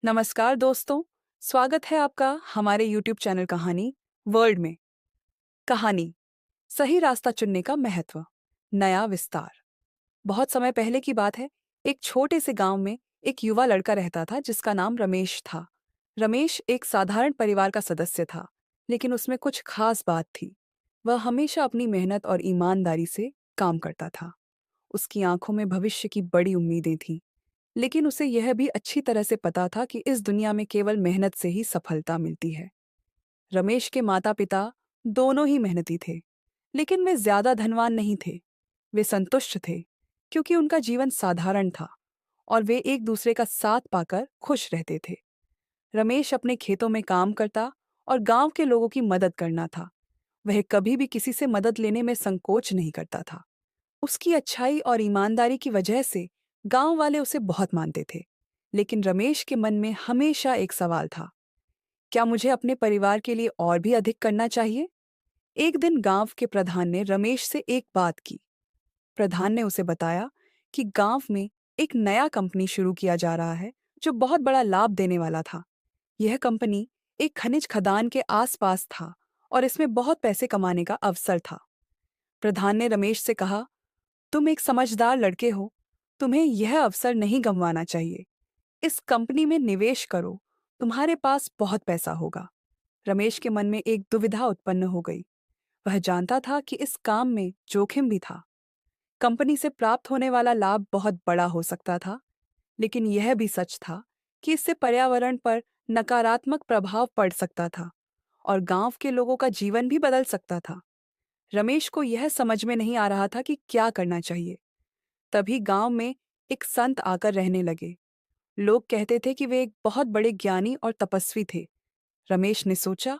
नमस्कार दोस्तों। स्वागत है आपका हमारे YouTube चैनल कहानी वर्ल्ड में। कहानी सही रास्ता चुनने का महत्व, नया विस्तार। बहुत समय पहले की बात है। एक छोटे से गांव में एक युवा लड़का रहता था जिसका नाम रमेश था। रमेश एक साधारण परिवार का सदस्य था, लेकिन उसमें कुछ खास बात थी। वह हमेशा अपनी मेहनत और ईमानदारी से काम करता था। उसकी आंखों में भविष्य की बड़ी उम्मीदें थीं, लेकिन उसे यह भी अच्छी तरह से पता था कि इस दुनिया में केवल मेहनत से ही सफलता मिलती है। रमेश के माता पिता दोनों ही मेहनती थे, लेकिन वे ज्यादा धनवान नहीं थे। वे संतुष्ट थे, क्योंकि उनका जीवन साधारण था और वे एक दूसरे का साथ पाकर खुश रहते थे। रमेश अपने खेतों में काम करता और गांव के लोगों की मदद करना था। वह कभी भी किसी से मदद लेने में संकोच नहीं करता था। उसकी अच्छाई और ईमानदारी की वजह से गांव वाले उसे बहुत मानते थे। लेकिन रमेश के मन में हमेशा एक सवाल था, क्या मुझे अपने परिवार के लिए और भी अधिक करना चाहिए? एक दिन गांव के प्रधान ने रमेश से एक बात की। प्रधान ने उसे बताया कि गांव में एक नया कंपनी शुरू किया जा रहा है जो बहुत बड़ा लाभ देने वाला था। यह कंपनी एक खनिज खदान के आसपास था और इसमें बहुत पैसे कमाने का अवसर था। प्रधान ने रमेश से कहा, तुम एक समझदार लड़के हो, तुम्हें यह अवसर नहीं गंवाना चाहिए। इस कंपनी में निवेश करो, तुम्हारे पास बहुत पैसा होगा। रमेश के मन में एक दुविधा उत्पन्न हो गई। वह जानता था कि इस काम में जोखिम भी था। कंपनी से प्राप्त होने वाला लाभ बहुत बड़ा हो सकता था, लेकिन यह भी सच था कि इससे पर्यावरण पर नकारात्मक प्रभाव पड़ सकता था और गांव के लोगों का जीवन भी बदल सकता था। रमेश को यह समझ में नहीं आ रहा था कि क्या करना चाहिए। तभी गांव में एक संत आकर रहने लगे। लोग कहते थे कि वे एक बहुत बड़े ज्ञानी और तपस्वी थे। रमेश ने सोचा,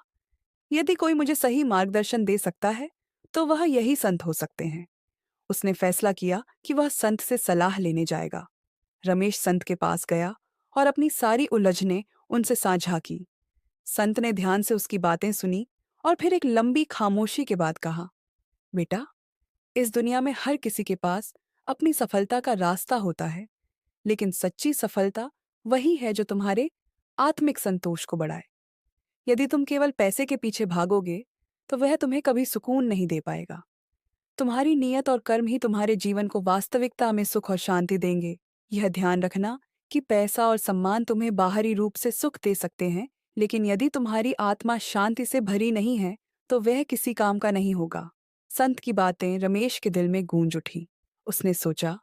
यदि कोई मुझे सही मार्गदर्शन दे सकता है तो वह यही संत हो सकते हैं। उसने फैसला किया कि वह संत से सलाह लेने जाएगा। रमेश संत के पास गया और अपनी सारी उलझनें उनसे साझा की। संत ने ध्यान से उसकी बातें सुनी और फिर एक लंबी खामोशी के बाद कहा, बेटा, इस दुनिया में हर किसी के पास अपनी सफलता का रास्ता होता है, लेकिन सच्ची सफलता वही है जो तुम्हारे आत्मिक संतोष को बढ़ाए। यदि तुम केवल पैसे के पीछे भागोगे तो वह तुम्हें कभी सुकून नहीं दे पाएगा। तुम्हारी नीयत और कर्म ही तुम्हारे जीवन को वास्तविकता में सुख और शांति देंगे। यह ध्यान रखना कि पैसा और सम्मान तुम्हें बाहरी रूप से सुख दे सकते हैं, लेकिन यदि तुम्हारी आत्मा शांति से भरी नहीं है तो वह किसी काम का नहीं होगा। संत की बातें रमेश के दिल में गूंज उठी। उसने सोचा,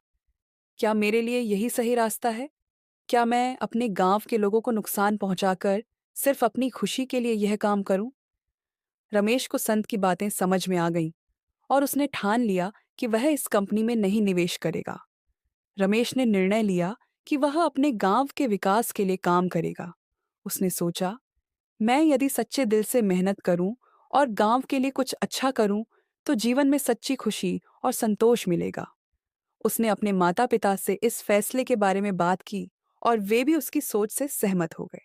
क्या मेरे लिए यही सही रास्ता है? क्या मैं अपने गांव के लोगों को नुकसान पहुंचाकर सिर्फ अपनी खुशी के लिए यह काम करूं? रमेश को संत की बातें समझ में आ गईं और उसने ठान लिया कि वह इस कंपनी में नहीं निवेश करेगा। रमेश ने निर्णय लिया कि वह अपने गांव के विकास के लिए काम करेगा। उसने सोचा, मैं यदि सच्चे दिल से मेहनत करूं और गांव के लिए कुछ अच्छा करूं तो जीवन में सच्ची खुशी और संतोष मिलेगा। उसने अपने माता पिता से इस फैसले के बारे में बात की और वे भी उसकी सोच से सहमत हो गए।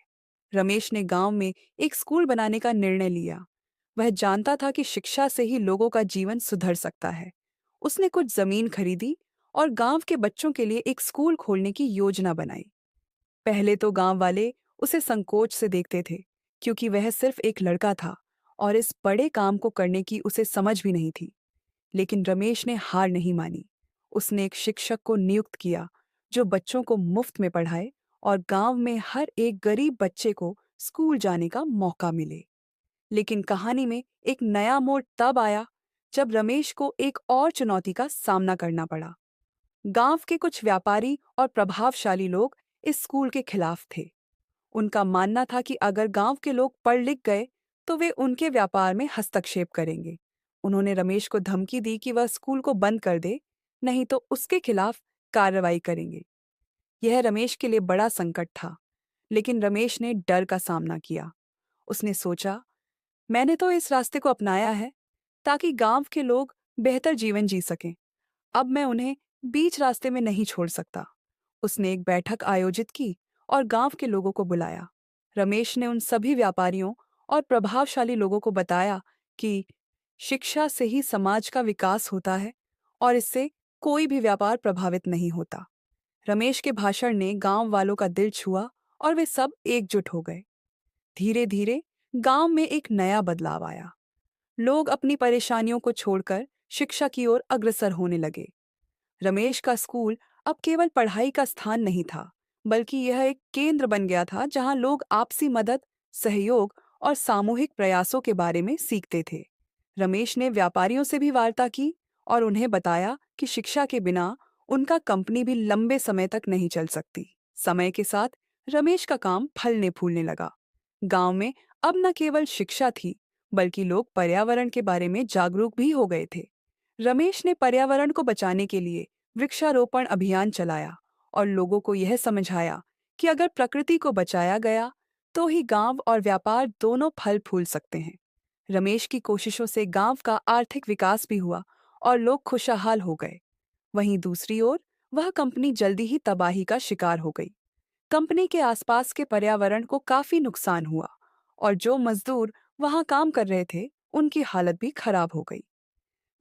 रमेश ने गांव में एक स्कूल बनाने का निर्णय लिया। वह जानता था कि शिक्षा से ही लोगों का जीवन सुधर सकता है। उसने कुछ जमीन खरीदी और गांव के बच्चों के लिए एक स्कूल खोलने की योजना बनाई। पहले तो गांव वाले उसे संकोच से देखते थे, क्योंकि वह सिर्फ एक लड़का था और इस बड़े काम को करने की उसे समझ भी नहीं थी। लेकिन रमेश ने हार नहीं मानी। उसने एक शिक्षक को नियुक्त किया जो बच्चों को मुफ्त में पढ़ाए और गांव में हर एक गरीब बच्चे को स्कूल जाने का मौका मिले। लेकिन कहानी में एक नया मोड़ तब आया जब रमेश को एक और चुनौती का सामना करना पड़ा। गांव के कुछ व्यापारी और प्रभावशाली लोग इस स्कूल के खिलाफ थे। उनका मानना था कि अगर गांव के लोग पढ़ लिख गए तो वे उनके व्यापार में हस्तक्षेप करेंगे। उन्होंने रमेश को धमकी दी कि वह स्कूल को बंद कर दे, नहीं तो उसके खिलाफ कार्रवाई करेंगे। यह रमेश के लिए बड़ा संकट था, लेकिन रमेश ने डर का सामना किया। उसने सोचा, मैंने तो इस रास्ते को अपनाया है ताकि गांव के लोग बेहतर जीवन जी सकें। अब मैं उन्हें बीच रास्ते में नहीं छोड़ सकता। उसने एक बैठक आयोजित की और गांव के लोगों को बुलाया। रमेश ने उन सभी व्यापारियों और प्रभावशाली लोगों को बताया कि शिक्षा से ही समाज का विकास होता है और इससे कोई भी व्यापार प्रभावित नहीं होता। रमेश के भाषण ने गांव वालों का दिल छुआ और वे सब एकजुट हो गए। धीरे धीरे गांव में एक नया बदलाव आया। लोग अपनी परेशानियों को छोड़कर शिक्षा की ओर अग्रसर होने लगे। रमेश का स्कूल अब केवल पढ़ाई का स्थान नहीं था, बल्कि यह एक केंद्र बन गया था जहां लोग आपसी मदद, सहयोग और सामूहिक प्रयासों के बारे में सीखते थे। रमेश ने व्यापारियों से भी वार्ता की और उन्हें बताया कि शिक्षा के बिना उनका कंपनी भी लंबे समय तक नहीं चल सकती। समय के साथ रमेश का काम फलने फूलने लगा। गांव में अब न केवल शिक्षा थी, बल्कि लोग पर्यावरण के बारे में जागरूक भी हो गए थे। रमेश ने पर्यावरण को बचाने के लिए वृक्षारोपण अभियान चलाया और लोगों को यह समझाया कि अगर प्रकृति को बचाया गया तो ही गांव और व्यापार दोनों फल फूल सकते हैं। रमेश की कोशिशों से गांव का आर्थिक विकास भी हुआ और लोग खुशहाल हो गए। वहीं दूसरी ओर वह कंपनी जल्दी ही तबाही का शिकार हो गई। कंपनी के आसपास के पर्यावरण को काफी नुकसान हुआ और जो मजदूर वहां काम कर रहे थे उनकी हालत भी खराब हो गई।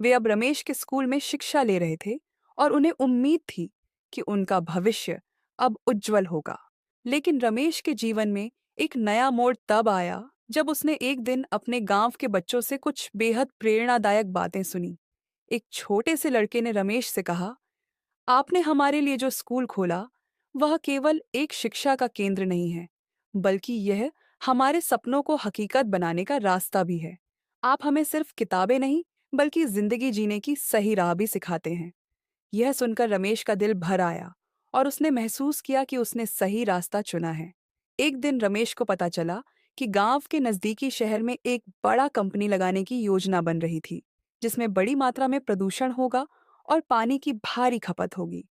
वे अब रमेश के स्कूल में शिक्षा ले रहे थे और उन्हें उम्मीद थी कि उनका भविष्य अब उज्जवल होगा। लेकिन रमेश के जीवन में एक नया मोड़ तब आया जब उसने एक दिन अपने गांव के बच्चों से कुछ बेहद प्रेरणादायक बातें सुनी। एक छोटे से लड़के ने रमेश से कहा, आपने हमारे लिए जो स्कूल खोला, वह केवल एक शिक्षा का केंद्र नहीं है, बल्कि यह हमारे सपनों को हकीकत बनाने का रास्ता भी है। आप हमें सिर्फ किताबें नहीं, बल्कि जिंदगी जीने की सही राह भी सिखाते हैं। यह सुनकर रमेश का दिल भर आया और उसने महसूस किया कि उसने सही रास्ता चुना है। एक दिन रमेश को पता चला कि गांव के नजदीकी शहर में एक बड़ा कंपनी लगाने की योजना बन रही थी, जिसमें बड़ी मात्रा में प्रदूषण होगा और पानी की भारी खपत होगी।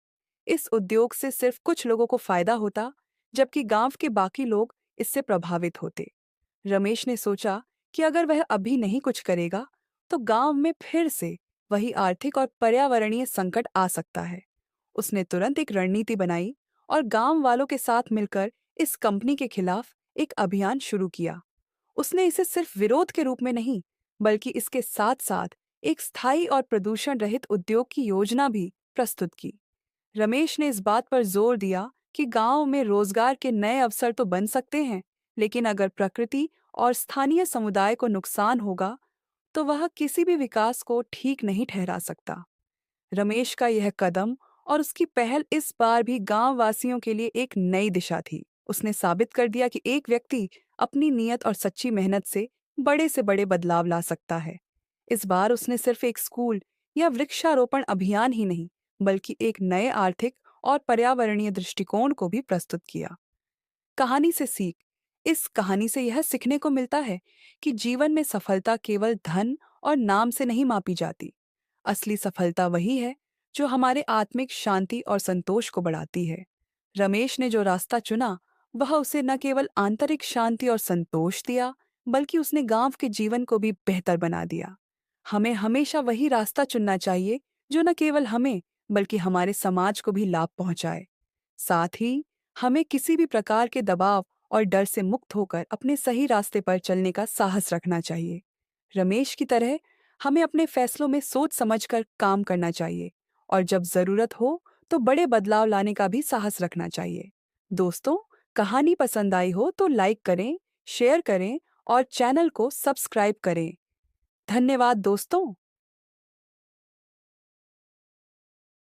इस उद्योग से सिर्फ कुछ लोगों को फायदा होता, जबकि गांव के बाकी लोग इससे प्रभावित होते। रमेश ने सोचा कि अगर वह अभी नहीं कुछ करेगा, तो गांव में फिर से वही आर्थिक और पर्यावरणीय संकट आ सकता है। उसने तुरंत एक रणनीति बनाई और गांव वालों के साथ मिलकर इस कंपनी के खिलाफ एक अभियान शुरू किया। उसने इसे सिर्फ विरोध के रूप में नहीं, बल्कि इसके साथ साथ एक स्थायी और प्रदूषण रहित उद्योग की योजना भी प्रस्तुत की। रमेश ने इस बात पर जोर दिया कि गांव में रोजगार के नए अवसर तो बन सकते हैं, लेकिन अगर प्रकृति और स्थानीय समुदाय को नुकसान होगा, तो वह किसी भी विकास को ठीक नहीं ठहरा सकता। रमेश का यह कदम और उसकी पहल इस बार भी गांव वासियों के लिए एक नई दिशा थी। उसने साबित कर दिया कि एक व्यक्ति अपनी नीयत और सच्ची मेहनत से बड़े बदलाव ला सकता है। इस बार उसने सिर्फ एक स्कूल या वृक्षारोपण अभियान ही नहीं, बल्कि एक नए आर्थिक और पर्यावरणीय दृष्टिकोण को भी प्रस्तुत किया। कहानी से सीख। इस कहानी से यह सीखने को मिलता है कि जीवन में सफलता केवल धन और नाम से नहीं मापी जाती। असली सफलता वही है जो हमारे आत्मिक शांति और संतोष को बढ़ाती है। रमेश ने जो रास्ता चुना, वह उसे न केवल आंतरिक शांति और संतोष दिया, बल्कि उसने गांव के जीवन को भी बेहतर बना दिया। हमें हमेशा वही रास्ता चुनना चाहिए जो न केवल हमें, बल्कि हमारे समाज को भी लाभ पहुंचाए। साथ ही हमें किसी भी प्रकार के दबाव और डर से मुक्त होकर अपने सही रास्ते पर चलने का साहस रखना चाहिए। रमेश की तरह हमें अपने फैसलों में सोच समझकर काम करना चाहिए और जब जरूरत हो तो बड़े बदलाव लाने का भी साहस रखना चाहिए। दोस्तों, कहानी पसंद आई हो तो लाइक करें, शेयर करें और चैनल को सब्सक्राइब करें। धन्यवाद दोस्तों।